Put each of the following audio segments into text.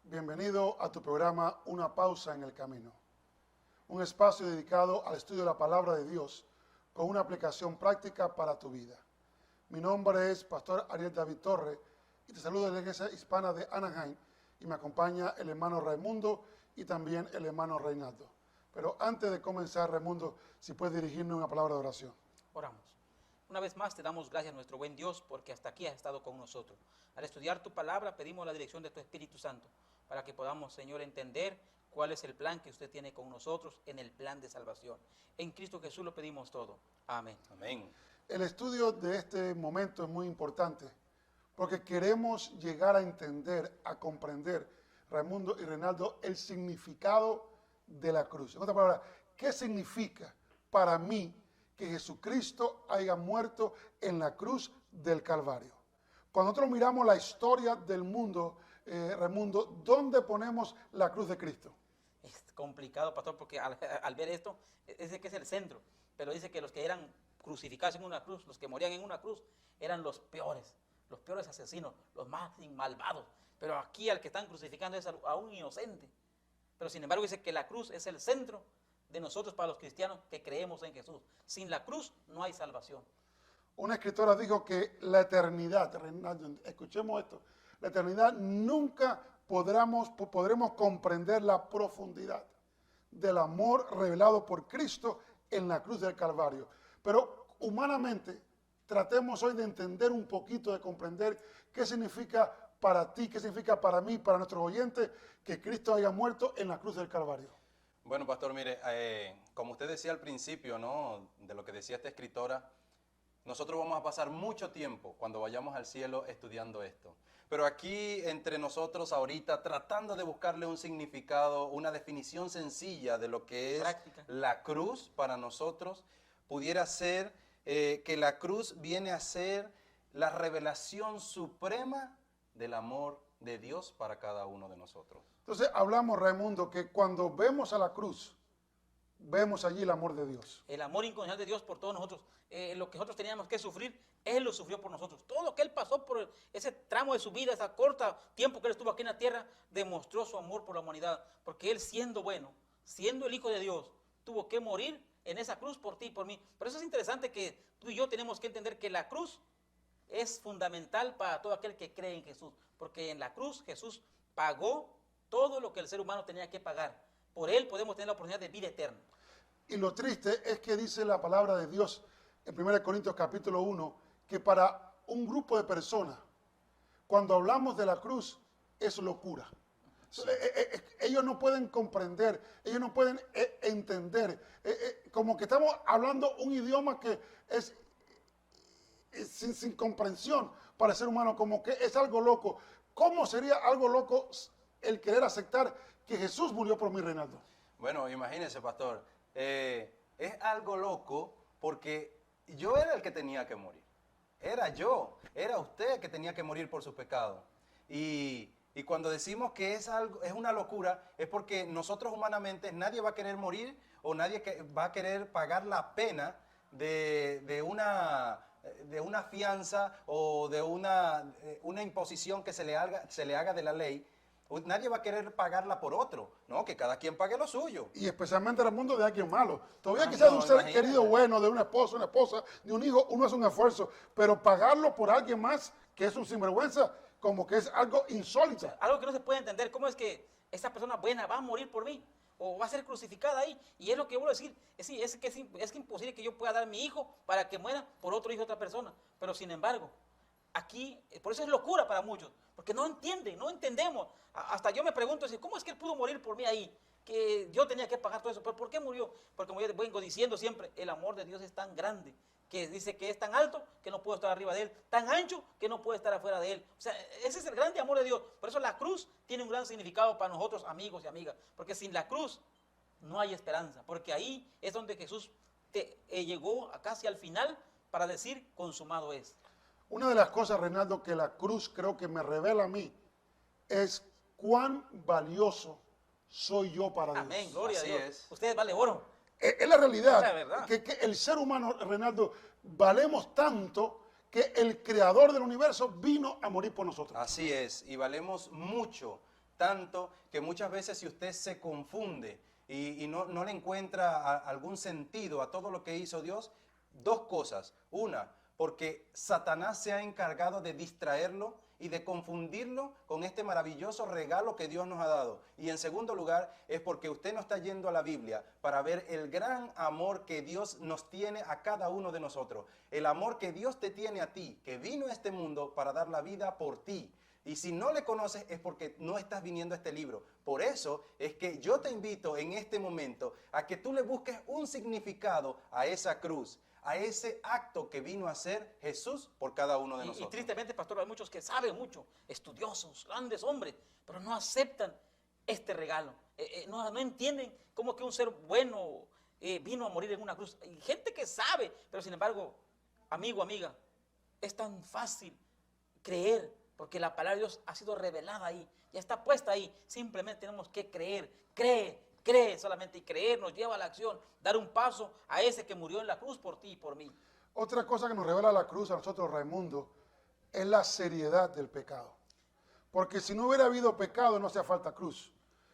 Bienvenido a tu programa Una Pausa en el Camino, un espacio dedicado al estudio de la Palabra de Dios con una aplicación práctica para tu vida. Mi nombre es Pastor Ariel David Torre y te saludo de la Iglesia Hispana de Anaheim y me acompaña el hermano Raimundo y también el hermano Reinaldo. Pero antes de comenzar, Raimundo, si puedes dirigirnos una palabra de oración. Oramos. Una vez más te damos gracias a nuestro buen Dios porque hasta aquí has estado con nosotros. Al estudiar tu palabra pedimos la dirección de tu Espíritu Santo para que podamos, Señor, entender cuál es el plan que usted tiene con nosotros en el plan de salvación. En Cristo Jesús lo pedimos todo. Amén. Amén. El estudio de este momento es muy importante porque queremos llegar a entender, a comprender, Raimundo y Reinaldo, el significado de la cruz. En otras palabras, ¿qué significa para mí que Jesucristo haya muerto en la cruz del Calvario? Cuando nosotros miramos la historia del mundo, Raimundo, ¿dónde ponemos la cruz de Cristo? Es complicado, pastor, porque al ver esto, dice que es el centro, pero dice que los que eran crucificados en una cruz, los que morían en una cruz, eran los peores asesinos, los más malvados. Pero aquí al que están crucificando es a un inocente. Pero sin embargo dice que la cruz es el centro de nosotros para los cristianos que creemos en Jesús. Sin la cruz no hay salvación. Una escritora dijo que la eternidad, Reinaldo, escuchemos esto, la eternidad nunca podremos comprender la profundidad del amor revelado por Cristo en la cruz del Calvario. Pero humanamente tratemos hoy de entender un poquito, de comprender qué significa para ti, qué significa para mí, para nuestros oyentes, que Cristo haya muerto en la cruz del Calvario. Bueno, pastor, mire, como usted decía al principio, ¿no?, de lo que decía esta escritora, nosotros vamos a pasar mucho tiempo cuando vayamos al cielo estudiando esto. Pero aquí entre nosotros ahorita tratando de buscarle un significado, una definición sencilla de lo que es práctica. La cruz para nosotros, pudiera ser que la cruz viene a ser la revelación suprema del amor de Dios para cada uno de nosotros. Entonces hablamos, Raimundo, que cuando vemos a la cruz, vemos allí el amor de Dios. El amor incondicional de Dios por todos nosotros. Lo que nosotros teníamos que sufrir, Él lo sufrió por nosotros. Todo lo que Él pasó por ese tramo de su vida, ese corto tiempo que Él estuvo aquí en la tierra, demostró su amor por la humanidad. Porque Él, siendo bueno, siendo el Hijo de Dios, tuvo que morir en esa cruz por ti y por mí. Por eso es interesante que tú y yo tenemos que entender que la cruz es fundamental para todo aquel que cree en Jesús. Porque en la cruz Jesús pagó todo lo que el ser humano tenía que pagar. Por Él podemos tener la oportunidad de vida eterna. Y lo triste es que dice la palabra de Dios en 1 Corintios capítulo 1, que para un grupo de personas, cuando hablamos de la cruz, es locura. Sí. Ellos no pueden comprender, ellos no pueden entender, como que estamos hablando un idioma que es sin comprensión para el ser humano, como que es algo loco. ¿Cómo sería algo loco el querer aceptar que Jesús murió por mí, Reinaldo? Bueno, imagínense, pastor, es algo loco porque yo era el que tenía que morir. Era yo, era usted que tenía que morir por su pecado. Y cuando decimos que es una locura, es porque nosotros humanamente nadie va a querer morir o nadie va a querer pagar la pena de una fianza o de una imposición que se le haga de la ley. Nadie va a querer pagarla por otro, ¿no? Que cada quien pague lo suyo. Y especialmente en el mundo de alguien malo. Todavía quizás de un ser querido bueno, de una esposa, de un hijo, uno hace un esfuerzo. Pero pagarlo por alguien más, que es un sinvergüenza, como que es algo insólito. O sea, algo que no se puede entender. ¿Cómo es que esa persona buena va a morir por mí? O va a ser crucificada ahí. Y es lo que yo voy a decir. Es imposible que yo pueda dar a mi hijo para que muera por otro hijo de otra persona. Pero sin embargo, aquí, por eso es locura para muchos. Porque no entienden, no entendemos. Hasta yo me pregunto, ¿cómo es que él pudo morir por mí ahí? Que yo tenía que pagar todo eso. ¿Pero por qué murió? Porque como yo vengo diciendo siempre, el amor de Dios es tan grande, que dice que es tan alto que no puedo estar arriba de Él, tan ancho que no puedo estar afuera de Él. O sea, ese es el grande amor de Dios. Por eso la cruz tiene un gran significado para nosotros, amigos y amigas. Porque sin la cruz no hay esperanza, porque ahí es donde Jesús llegó casi al final para decir, consumado es. Una de las cosas, Reinaldo, que la cruz creo que me revela a mí es cuán valioso soy yo para Dios. Amén, gloria Así a Dios. es. Ustedes vale oro. Es la realidad, Es la verdad. que el ser humano, Reinaldo, valemos tanto que el creador del universo vino a morir por nosotros. Así es, y valemos mucho, tanto que muchas veces si usted se confunde y no le encuentra algún sentido a todo lo que hizo Dios, dos cosas. Una, porque Satanás se ha encargado de distraerlo y de confundirlo con este maravilloso regalo que Dios nos ha dado. Y en segundo lugar, es porque usted no está yendo a la Biblia para ver el gran amor que Dios nos tiene a cada uno de nosotros. El amor que Dios te tiene a ti, que vino a este mundo para dar la vida por ti. Y si no le conoces es porque no estás viniendo a este libro. Por eso es que yo te invito en este momento a que tú le busques un significado a esa cruz, a ese acto que vino a hacer Jesús por cada uno de Y nosotros. tristemente, pastor, hay muchos que saben mucho, estudiosos, grandes hombres, pero no aceptan este regalo. No entienden cómo que un ser bueno vino a morir en una cruz. Hay gente que sabe, pero sin embargo, amigo, amiga, es tan fácil creer, porque la palabra de Dios ha sido revelada ahí, ya está puesta ahí. Simplemente tenemos que creer. Cree solamente, y creer nos lleva a la acción, dar un paso a ese que murió en la cruz por ti y por mí. Otra cosa que nos revela la cruz a nosotros, Raimundo, es la seriedad del pecado. Porque si no hubiera habido pecado, no hacía falta cruz.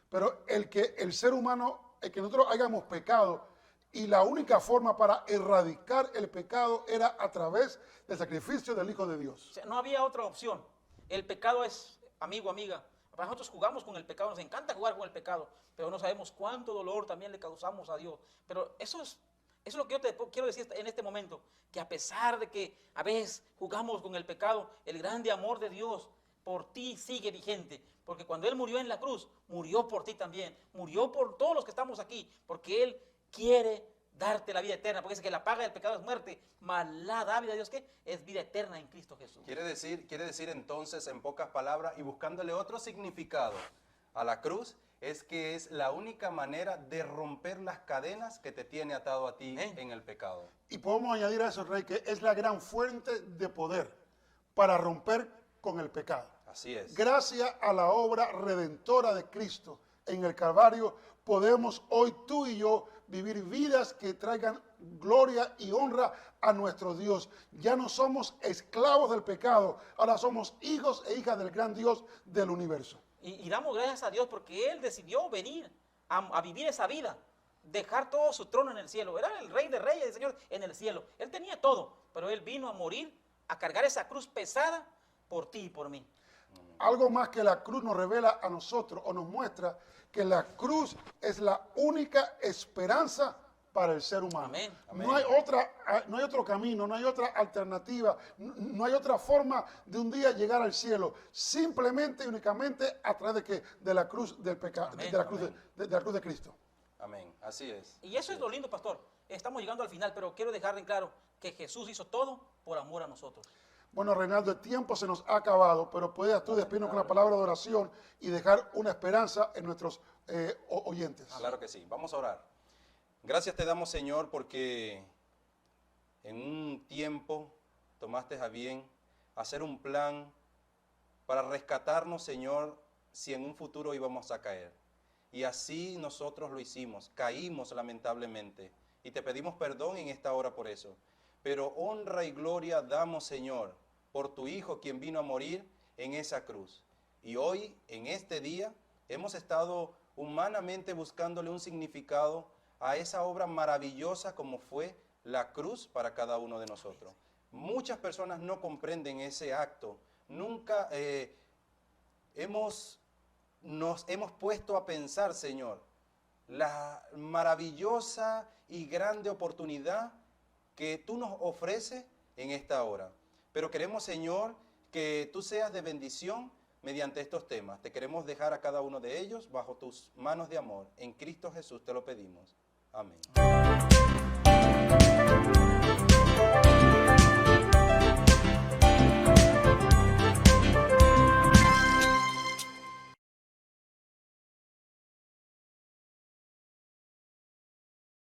Pero el ser humano, el que nosotros hayamos pecado, y la única forma para erradicar el pecado era a través del sacrificio del Hijo de Dios. O sea, no había otra opción. El pecado es, amigo, amiga, nosotros jugamos con el pecado, nos encanta jugar con el pecado, pero no sabemos cuánto dolor también le causamos a Dios. Pero eso es lo que yo te quiero decir en este momento, que a pesar de que a veces jugamos con el pecado, el grande amor de Dios por ti sigue vigente, porque cuando Él murió en la cruz, murió por ti también, murió por todos los que estamos aquí, porque Él quiere darte la vida eterna, porque dice que la paga del pecado es muerte, mas la dávida de Dios, ¿qué? Es vida eterna en Cristo Jesús. Quiere decir entonces, en pocas palabras, y buscándole otro significado a la cruz, es que es la única manera de romper las cadenas que te tiene atado a ti en el pecado. Y podemos añadir a eso, Rey, que es la gran fuente de poder para romper con el pecado. Así es. Gracias a la obra redentora de Cristo en el Calvario, podemos hoy tú y yo vivir vidas que traigan gloria y honra a nuestro Dios. Ya no somos esclavos del pecado, ahora somos hijos e hijas del gran Dios del universo. Y damos gracias a Dios porque Él decidió venir a vivir esa vida, dejar todo su trono en el cielo. Era el Rey de Reyes, el Señor en el cielo. Él tenía todo, pero Él vino a morir, a cargar esa cruz pesada por ti y por mí. Algo más que la cruz nos revela a nosotros o nos muestra que la cruz es la única esperanza para el ser humano. Amén. No hay otro camino, no hay otra alternativa, no hay otra forma de un día llegar al cielo, simplemente y únicamente a través de la cruz del pecado, Amén. de la cruz de Cristo. Amén. Así es. Y eso es lo lindo, pastor. Estamos llegando al final, pero quiero dejar en claro que Jesús hizo todo por amor a nosotros. Bueno, Reinaldo, el tiempo se nos ha acabado, pero puedes tú despedirnos con una palabra de oración y dejar una esperanza en nuestros oyentes. Claro que sí. Vamos a orar. Gracias te damos, Señor, porque en un tiempo tomaste a bien hacer un plan para rescatarnos, Señor, si en un futuro íbamos a caer. Y así nosotros lo hicimos, caímos lamentablemente. Y te pedimos perdón en esta hora por eso. Pero honra y gloria damos, Señor, por tu Hijo, quien vino a morir en esa cruz. Y hoy, en este día, hemos estado humanamente buscándole un significado a esa obra maravillosa como fue la cruz para cada uno de nosotros. Muchas personas no comprenden ese acto. Nunca nos hemos puesto a pensar, Señor, la maravillosa y grande oportunidad que tú nos ofreces en esta hora. Pero queremos, Señor, que tú seas de bendición mediante estos temas. Te queremos dejar a cada uno de ellos bajo tus manos de amor. En Cristo Jesús te lo pedimos. Amén.